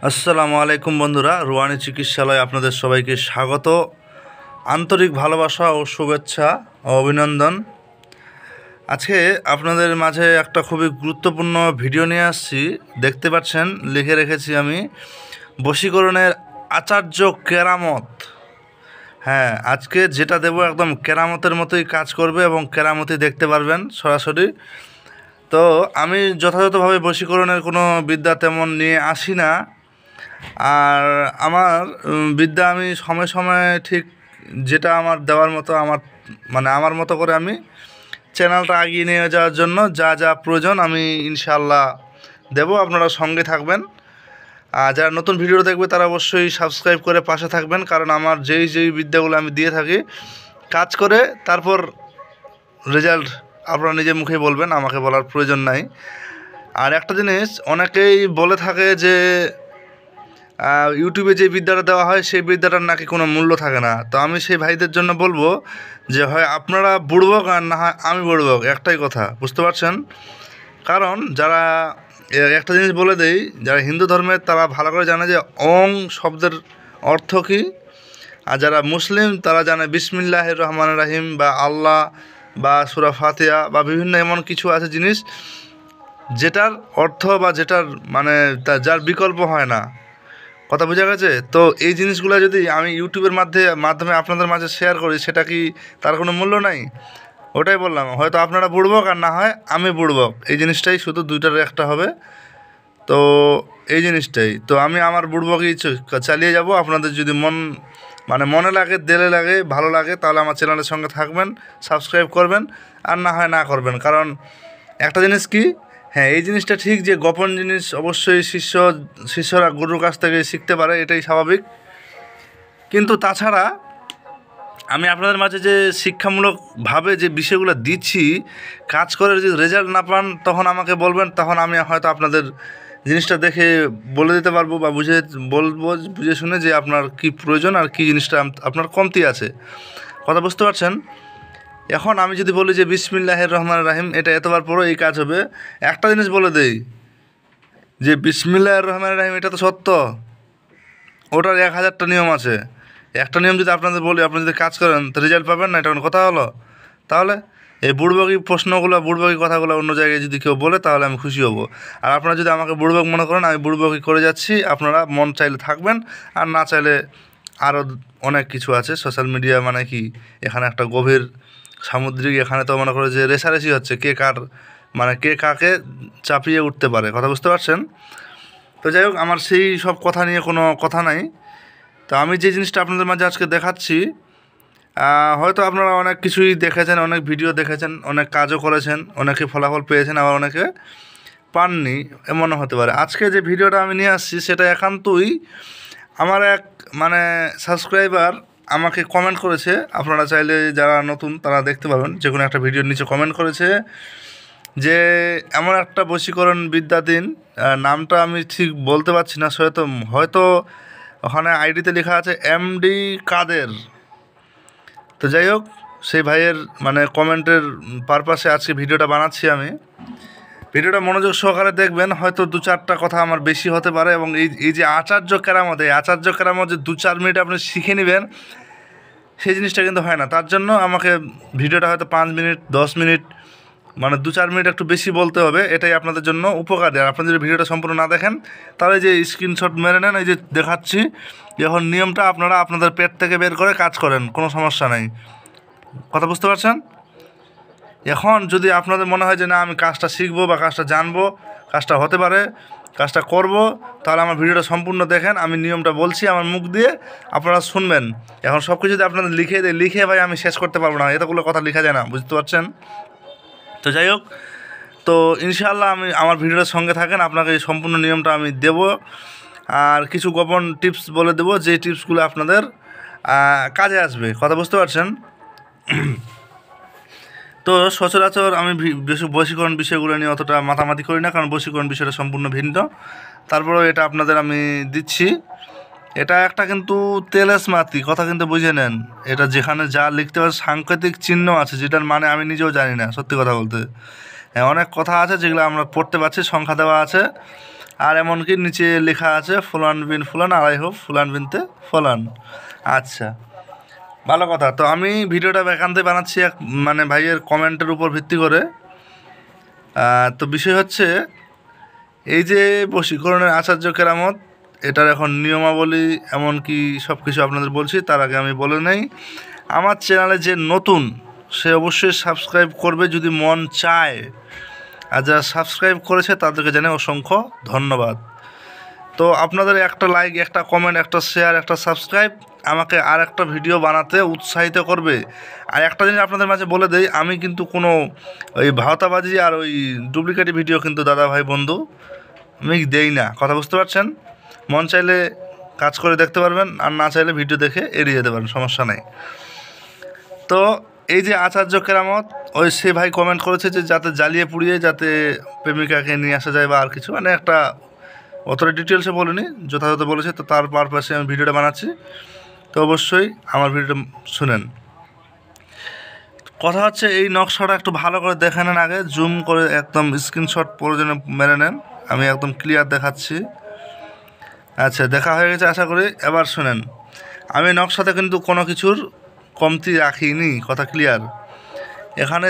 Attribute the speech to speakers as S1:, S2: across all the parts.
S1: আসসালামু আলাইকুম বন্ধুরা, রুয়ানি চিকিৎসালয়ে আপনাদের সবাইকে স্বাগত, আন্তরিক ভালোবাসা ও শুভেচ্ছা ও অভিনন্দন। আজকে আপনাদের মাঝে একটা খুবই গুরুত্বপূর্ণ ভিডিও নিয়ে আসছি। দেখতে পাচ্ছেন, লিখে রেখেছি আমি, বশীকরণের আচার্য কেরামত। হ্যাঁ, আজকে যেটা দেবো একদম কেরামতের মতোই কাজ করবে এবং কেরামতি দেখতে পারবেন সরাসরি। তো আমি যথাযথভাবে বশীকরণের কোনো বিদ্যা তেমন নিয়ে আসি না। আর আমার বিদ্যা আমি সময় সময় ঠিক যেটা আমার দেওয়ার মতো আমার মতো করে আমি চ্যানেলটা এগিয়ে নিয়ে যাওয়ার জন্য যা যা প্রয়োজন আমি ইনশাআল্লাহ দেবো। আপনারা সঙ্গে থাকবেন। আর যারা নতুন ভিডিও দেখবে তারা অবশ্যই সাবস্ক্রাইব করে পাশে থাকবেন, কারণ আমার যেই বিদ্যাগুলো আমি দিয়ে থাকি কাজ করে তারপর রেজাল্ট আপনারা নিজের মুখে বলবেন, আমাকে বলার প্রয়োজন নাই। আর একটা জিনিস অনেকেই বলে থাকে যে ইউটিউবে যে বিদ্যাটা দেওয়া হয় সেই বিদ্যাটার নাকি কোনো মূল্য থাকে না। তো আমি সেই ভাইদের জন্য বলবো যে হয় আপনারা বুড়বক আর না হয় আমি বুড়বক, একটাই কথা, বুঝতে পারছেন? কারণ যারা একটা জিনিস বলে দেই, যারা হিন্দু ধর্মের তারা ভালো করে জানে যে অং শব্দের অর্থ কী, আর যারা মুসলিম তারা জানে বিসমিল্লাহির রহমানির রহিম বা আল্লাহ বা সূরা ফাতিহা বা বিভিন্ন এমন কিছু আছে জিনিস যেটার অর্থ বা যেটার যার বিকল্প হয় না। কথা বোঝা গেছে? তো এই জিনিসগুলো যদি আমি ইউটিউবের মাধ্যমে আপনাদের মাঝে শেয়ার করি, সেটা কি তার কোনো মূল্য নাই? ওটাই বললাম, হয়তো আপনারা বুড়বক আর না হয় আমি বুড়বক, এই জিনিসটাই শুধু দুইটার একটা হবে। তো এই জিনিসটাই তো আমি আমার বুড়বকই চালিয়ে যাব। আপনাদের যদি মনে লাগে, দিলে লাগে, ভালো লাগে, তাহলে আমার চ্যানেলের সঙ্গে থাকবেন, সাবস্ক্রাইব করবেন, আর না হয় না করবেন। কারণ একটা জিনিস কি, হ্যাঁ, এই জিনিসটা ঠিক যে গোপন জিনিস অবশ্যই শিষ্যরা গুরুর কাছ থেকে শিখতে পারে, এটাই স্বাভাবিক। কিন্তু তাছাড়া আমি আপনাদের মাঝে যে শিক্ষামূলকভাবে যে বিষয়গুলো দিচ্ছি, কাজ করে যদি রেজাল্ট না পান তখন আমাকে বলবেন, তখন আমি হয়তো আপনাদের জিনিসটা দেখে বলে দিতে পারবো বা বুঝে শুনে যে আপনার কি প্রয়োজন আর কি জিনিসটা আপনার কমতি আছে। কথা বুঝতে পারছেন? এখন আমি যদি বলি যে বিসমিল্লাহির রহমানির রহিম, এটা এতবার পরও এই কাজ হবে। একটা জিনিস বলে দেই যে বিসমিল্লাহির রহমানির রহিম এটা তো সত্য, ওটার 1000টা নিয়ম আছে। একটা নিয়ম যদি আপনাদের বলি, আপনি যদি কাজ করেন তো রেজাল্ট পাবেন না, এটা কোনো কথা হলো? তাহলে এই বুড়বকি কথাগুলো অন্য জায়গায় যদি কেউ বলে তাহলে আমি খুশি হব। আর আপনারা যদি আমাকে বুড়বক মনে করেন, আমি বুড়বকি করে যাচ্ছি, আপনারা মন চাইলে থাকবেন, আর না চাইলে আরও অনেক কিছু আছে সোশ্যাল মিডিয়া, মানে কি এখানে একটা গভীর সামুদ্রিক, এখানে তো মনে করে যে রেষারেষি হচ্ছে কে কাকে চাপিয়ে উঠতে পারে। কথা বুঝতে পারছেন? তো যাই হোক, আমার সেই সব কথা নিয়ে কোনো কথা নাই। তো আমি যে জিনিসটা আপনাদের মাঝে আজকে দেখাচ্ছি, হয়তো আপনারা অনেক কিছুই দেখেছেন, অনেক ভিডিও দেখেছেন, অনেক কাজও করেছেন, অনেকে ফলাফল পেয়েছেন, আবার অনেকে পাননি, এমনও হতে পারে। আজকে যে ভিডিওটা আমি নিয়ে আসছি সেটা একান্তই আমার এক সাবস্ক্রাইবার আমাকে কমেন্ট করেছে। আপনারা চাইলে যারা নতুন তারা দেখতে পাবেন, যে কোনো একটা ভিডিওর নিচে কমেন্ট করেছে যে এমন একটা বশীকরণ বিদ্যা দিন। নামটা আমি ঠিক বলতে পারছি না, হয়তো ওখানে আইডিতে লেখা আছে এমডি কাদের। তো যাই হোক, সেই ভাইয়ের কমেন্টের পারপাসে আজকে ভিডিওটা বানাচ্ছি আমি। ভিডিওটা মনোযোগ সহকারে দেখবেন, হয়তো 2-4টা কথা আমার বেশি হতে পারে। এবং এই যে আচার্য কেরামত যে 2-4 মিনিট আপনি শিখে নেবেন, সেই জিনিসটা কিন্তু হয় না। তার জন্য আমাকে ভিডিওটা হয়তো 5 মিনিট 10 মিনিট 2-4 মিনিট একটু বেশি বলতে হবে, এটাই আপনাদের জন্য উপকার। আর আপনারা যদি ভিডিওটা সম্পূর্ণ না দেখেন তাহলে যে স্ক্রিনশট মেরে নেন, এই যে দেখাচ্ছি, এখন নিয়মটা আপনারা আপনাদের পেট থেকে বের করে কাজ করেন, কোনো সমস্যা নাই। কথা বুঝতে পারছেন? এখন যদি আপনাদের মনে হয় যে না, আমি কাজটা শিখবো বা কাজটা জানবো, কাজটা হতে পারে, কাজটা করব, তাহলে আমার ভিডিওটা সম্পূর্ণ দেখেন। আমি নিয়মটা বলছি আমার মুখ দিয়ে, আপনারা শুনবেন। এখন সব কিছু যদি আপনাদের লিখে ভাই আমি শেষ করতে পারবো না, এতগুলো কথা লেখা যায় না, বুঝতে পারছেন? তো যাই হোক, তো ইনশাআল্লাহ আমার ভিডিওটার সঙ্গে থাকেন, আপনাকে এই সম্পূর্ণ নিয়মটা আমি দেব। আর কিছু গোপন টিপস বলে দেবো, যে টিপসগুলো আপনাদের কাজে আসবে। কথা বুঝতে পারছেন? তো সচরাচর আমি বশীকরণ বিষয়গুলো নিয়ে অতটা মাতামাতি করি না, কারণ বশীকরণ বিষয়টা সম্পূর্ণ ভিন্ন। তারপরেও এটা আপনাদের আমি দিচ্ছি। এটা একটা কিন্তু তেলেসমাতি কথা, কিন্তু বুঝে নেন। এটা যেখানে যা লিখতে পারে সাংকেতিক চিহ্ন আছে, যেটার মানে আমি নিজেও জানি না, সত্যি কথা বলতে। হ্যাঁ, অনেক কথা আছে যেগুলো আমরা পড়তে পারছি, সংখ্যা দেওয়া আছে, আর এমনকি নিচে লেখা আছে ফুলান বিন ফুলান, আর আই হোপ ফুলান বিনতে ফলান। আচ্ছা, ভালো কথা। তো আমি ভিডিওটা একান্তই বানাচ্ছি এক মানে ভাইয়ের কমেন্টের উপর ভিত্তি করে। তো বিষয় হচ্ছে এই যে বশীকরণের আচার্য কেরামত, এটার এখন নিয়মাবলী এমনকি সব কিছু আপনাদের বলছি। তার আগে আমি বলে নেই, আমার চ্যানেলে যে নতুন সে অবশ্যই সাবস্ক্রাইব করবে যদি মন চায়, আর যারা সাবস্ক্রাইব করেছে তাদেরকে জানাই অসংখ্য ধন্যবাদ। তো আপনাদের একটা লাইক, একটা কমেন্ট, একটা শেয়ার, একটা সাবস্ক্রাইব আমাকে আর একটা ভিডিও বানাতে উৎসাহিত করবে। আর একটা জিনিস আপনাদের মাঝে বলে দেই, আমি কিন্তু কোনো ওই ভাওতাবাজি আর ওই ডুপ্লিকেট ভিডিও কিন্তু দাদা ভাই বন্ধু আমি দেই না, কথা বুঝতে পারছেন। মন চাইলে কাজ করে দেখতে পারবেন, আর না চাইলে ভিডিও দেখে এড়িয়ে যেতে পারেন, সমস্যা নেই। তো এই যে আচার্য কেরামত, ওই সে ভাই কমেন্ট করেছে যে যাতে জ্বালিয়ে পুড়িয়ে যাতে প্রেমিকাকে নিয়ে আসা যায় বা আর কিছু, মানে একটা অতটা ডিটেলসে বলিনি, যথাযথ বলেছে। তো তার পারপাসে আমি ভিডিওটা বানাচ্ছি। তো অবশ্যই আমার ভিডিওটা শুনেন। কথা হচ্ছে এই নকশাটা একটু ভালো করে দেখে নেন, আগে জুম করে একদম স্ক্রিনশট প্রয়োজনে মেরে নেন। আমি একদম ক্লিয়ার দেখাচ্ছি। আচ্ছা, দেখা হয়ে গেছে আশা করি। এবার শুনেন, আমি নকশাতে কিন্তু কোনো কিছুর কমতি রাখিনি, কথা ক্লিয়ার। এখানে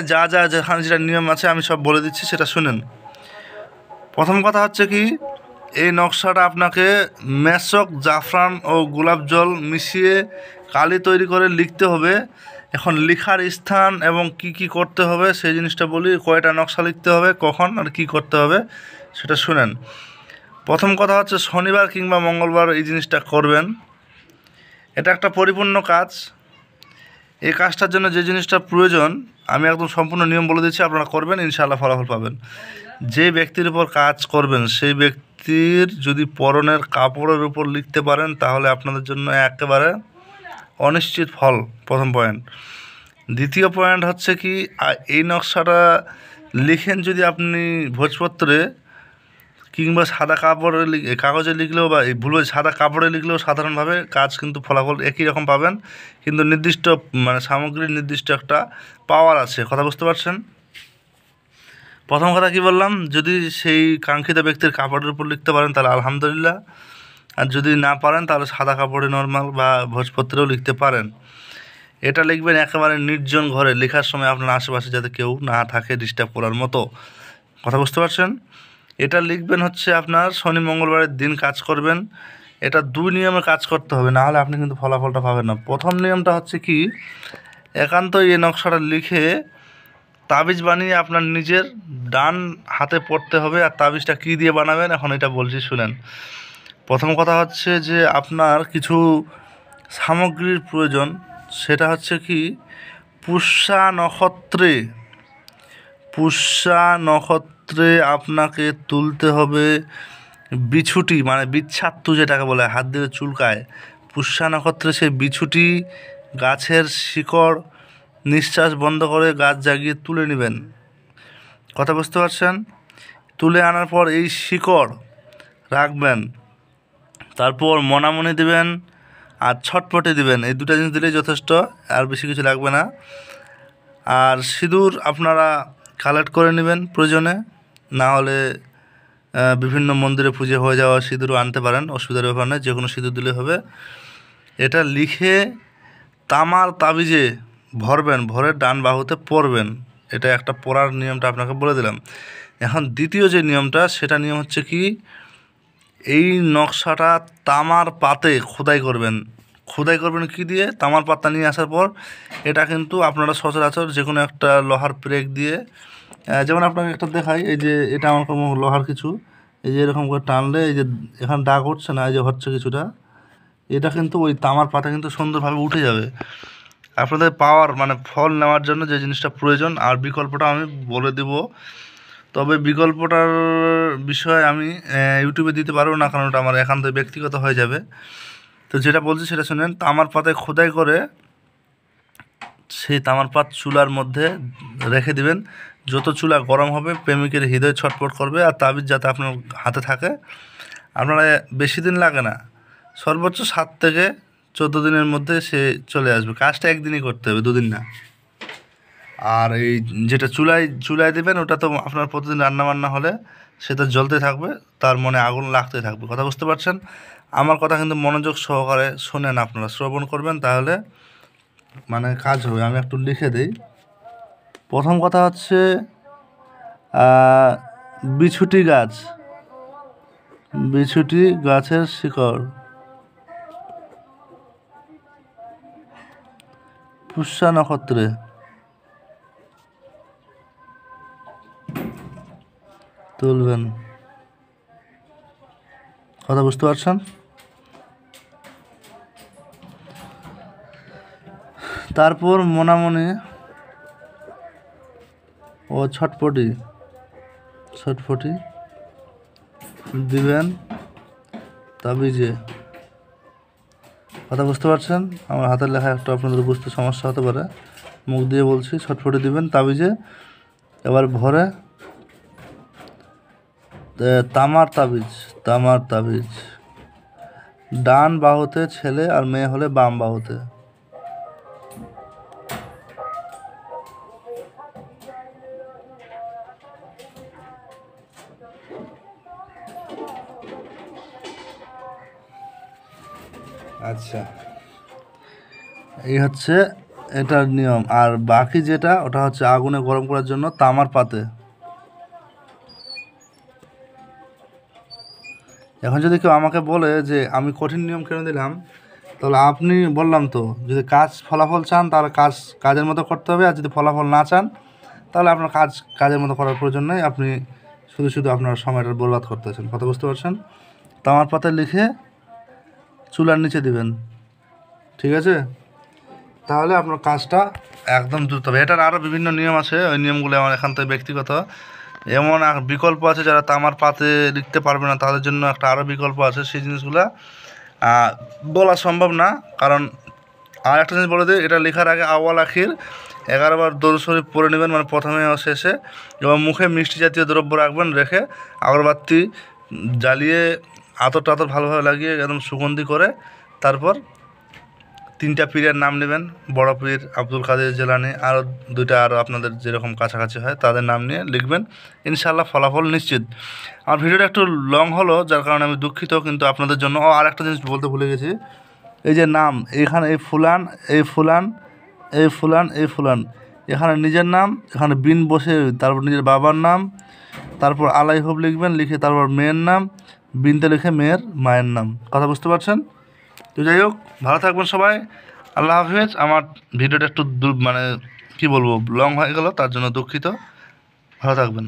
S1: যেখানে যেটা নিয়ম আছে আমি সব বলে দিচ্ছি, সেটা শুনেন। প্রথম কথা হচ্ছে কি, এই নকশাটা আপনাকে মেশক, জাফরান ও গোলাপ জল মিশিয়ে কালি তৈরি করে লিখতে হবে। এখন লেখার স্থান এবং কি কি করতে হবে সেই জিনিসটা বলি। কয়টা নকশা লিখতে হবে, কখন আর কি করতে হবে সেটা শুনেন। প্রথম কথা হচ্ছে শনিবার কিংবা মঙ্গলবার এই জিনিসটা করবেন। এটা একটা পরিপূর্ণ কাজ। এই কাজটার জন্য যে জিনিসটা প্রয়োজন আমি একদম সম্পূর্ণ নিয়ম বলে দিচ্ছি, আপনারা করবেন, ইনশাআল্লাহ ফলাফল পাবেন। যে ব্যক্তির উপর কাজ করবেন সেই ব্যক্তির যদি পরনের কাপড়ের উপর লিখতে পারেন তাহলে আপনাদের জন্য একেবারে অনিশ্চিত ফল, প্রথম পয়েন্ট। দ্বিতীয় পয়েন্ট হচ্ছে কি, এই নকশাটা লিখেন যদি আপনি ভোজপত্রে কিংবা সাদা কাগজে লিখলেও বা সাদা কাপড়ে লিখলেও সাধারণভাবে কাজ কিন্তু ফলাফল একই রকম পাবেন, কিন্তু নির্দিষ্ট মানে সামগ্রীর নির্দিষ্ট একটা পাওয়ার আছে, কথা বুঝতে পারছেন। প্রথম কথা কি বললাম, যদি সেই কাঙ্ক্ষিত ব্যক্তির কাপড়ের উপর লিখতে পারেন তাহলে আলহামদুলিল্লাহ, আর যদি না পারেন তাহলে সাদা কাপড়ে নর্মাল বা ভোজপত্রেও লিখতে পারেন। এটা লিখবেন একেবারে নির্জন ঘরে, লেখার সময় আপনার আশেপাশে যাতে কেউ না থাকে ডিস্টার্ব করার মতো, কথা বুঝতে পারছেন। এটা লিখবেন হচ্ছে আপনার শনি মঙ্গলবারের দিন কাজ করবেন। এটা 2 নিয়মে কাজ করতে হবে, না হলে আপনি কিন্তু ফলাফলটা পাবেন না। প্রথম নিয়মটা হচ্ছে কি, একান্তই এই নকশাটা লিখে তাবিজ বানিয়ে আপনার নিজের ডান হাতে পড়তে হবে। আর তাবিজটা কী দিয়ে বানাবেন এখন এটা বলছি শুনেন। প্রথম কথা হচ্ছে যে আপনার কিছু সামগ্রীর প্রয়োজন, সেটা হচ্ছে কি, পুষ্যা নক্ষত্রে আপনাকে তুলতে হবে বিছুটি, মানে বিচ্ছাত্তু যেটাকে বলে, হাত দিয়ে চুলকায়। পুষ্যা নক্ষত্রে সেই বিছুটি গাছের শিকড় নিঃশ্বাস বন্ধ করে গাছ জাগিয়ে তুলে নেবেন, কথা বুঝতে পারছেন। তুলে আনার পর এই শিকড় রাখবেন, তারপর মনামনি দিবেন আর ছটপটে দিবেন। এই 2টা জিনিস দিলেই যথেষ্ট, আর বেশি কিছু লাগবে না। আর সিঁদুর আপনারা কালেক্ট করে নেবেন প্রয়োজনে, না হলে বিভিন্ন মন্দিরে পুজো হয়ে যাওয়া সিঁদুরও আনতে পারেন, অসুবিধার ব্যাপার নেই, যে কোনো সিঁদুর দিলে হবে। এটা লিখে তামার তাবিজে ভরবেন, ভরে ডান বাহুতে পরবেন। এটা একটা পড়ার নিয়মটা আপনাকে বলে দিলাম। এখন দ্বিতীয় যে নিয়মটা, সেটা নিয়ম হচ্ছে কি, এই নকশাটা তামার পাতে খোদাই করবেন। কি দিয়ে, তামার পাতা নিয়ে আসার পর এটা কিন্তু আপনারা সচরাচর যে কোনো একটা লোহার প্রেক দিয়ে, যেমন আপনাকে একটা দেখাই, এই যে এটা আমার কোনো লোহার কিছু, এই যে এরকম করে টানলে এই যে এখানে দাগ হচ্ছে না, এই যে হচ্ছে কিছুটা, এটা কিন্তু ওই তামার পাতা কিন্তু সুন্দরভাবে উঠে যাবে। আপনাদের পাওয়ার মানে ফল নেওয়ার জন্য যে জিনিসটা প্রয়োজন, আর বিকল্পটা আমি বলে দেব। তবে বিকল্পটার বিষয়ে আমি ইউটিউবে দিতে পারবো না, কারণ ওটা আমার একান্ত ব্যক্তিগত হয়ে যাবে। তো যেটা বলছি সেটা শুনেন। তামার পাতায় খোদাই করে সেই তামার পাত চুলার মধ্যে রেখে দিবেন। যত চুলা গরম হবে প্রেমিকের হৃদয় ছটফট করবে। আর তাবিজ যাতে আপনার হাতে থাকে, আপনারা বেশি দিন লাগে না, সর্বোচ্চ 7 থেকে 14 দিনের মধ্যে সে চলে আসবে। কাজটা একদিনই করতে হবে, 2 দিন না। আর এই যেটা চুলায় দেবেন ওটা তো আপনার প্রতিদিন রান্নাবান্না হলে সেটা জ্বলতে থাকবে, তার মনে আগুন লাগতে থাকবে। কথা বুঝতে পারছেন? আমার কথা কিন্তু মনোযোগ সহকারে শোনেন, আপনারা শ্রবণ করবেন, তাহলে মানে কাজ হবে। আমি একটু লিখে দিই। প্রথম কথা হচ্ছে বিছুটি গাছ, বিছুটি গাছের শিকড়, পুষ্যা নক্ষত্রে তুলবেন। কথা বুঝতে পারছেন? তারপর মোনামনি ও ছটপটি দিবেন তাবিজে। কথা বুঝতে পারছেন? আমার হাতের লেখা একটু আপনাদের বুঝতে সমস্যা হতে পারে, মুখ দিয়ে বলছি। ছটফটি দিবেন তাবিজে। এবার ভরে তামার তাবিজ, ডান বাহুতে ছেলে আর মেয়ে হলে বাম বাহুতে। আচ্ছা, এই হচ্ছে এটার নিয়ম। আর বাকি যেটা, ওটা হচ্ছে আগুনে গরম করার জন্য তামার পাতে। এখন যদি কেউ আমাকে বলে যে আমি কঠিন নিয়ম কেন দিলাম, তাহলে আপনি বললাম তো, যদি ফলাফল চান তাহলে কাজের মতো করতে হবে, আর যদি ফলাফল না চান তাহলে আপনার কাজের মতো করার প্রয়োজন নেই, আপনি শুধু আপনার সময়টা বরবাদ করতেছেন। কথা বুঝতে পারছেন? তামার পাতায় লিখে চুলার নিচে দিবেন, ঠিক আছে? তাহলে আপনার কাজটা একদম দ্রুত হবে। এটার আরও বিভিন্ন নিয়ম আছে, ওই নিয়মগুলো আমার এখান থেকে ব্যক্তিগত। এমন বিকল্প আছে, যারা তামার পাতে লিখতে পারবে না তাদের জন্য একটা আরও বিকল্প আছে। সেই জিনিসগুলো বলা সম্ভব না, কারণ আর একটা জিনিস বলে দিই, এটা লেখার আগে আওয়াল আখির 11 বার দরুদ শরীফ পড়ে নেবেন, মানে প্রথমে ও শেষে। এবং মুখে মিষ্টি জাতীয় দ্রব্য রাখবেন, রেখে আগরবাতি জ্বালিয়ে আতর ভালোভাবে লাগিয়ে একদম সুগন্ধি করে, তারপর 3টা পীরের নাম নেবেন। বড় পীর আব্দুল কাদের জেলানি, আরও 2টা আরও আপনাদের যেরকম কাছাকাছি হয় তাদের নাম নিয়ে লিখবেন। ইনশাআল্লাহ ফলাফল নিশ্চিত। আমার ভিডিওটা একটু লং হলো, যার কারণে আমি দুঃখিত, কিন্তু আপনাদের জন্য। আর একটা জিনিস বলতে ভুলে গেছি, এই যে নাম, এখানে এই ফুলান, এখানে নিজের নাম, এখানে বিন বসে, তারপর নিজের বাবার নাম, তারপর আলাইহুব লিখবেন, লিখে তারপর মেয়ের নাম, বিনতে লিখে মেয়ের মায়ের নাম। কথা বুঝতে পারছেন? তো যাই হোক, ভালো থাকবেন সবাই। আল্লাহ হাফিজ। আমার ভিডিওটা একটু মানে কী বলবো, লং হয়ে গেল, তার জন্য দুঃখিত। ভালো থাকবেন।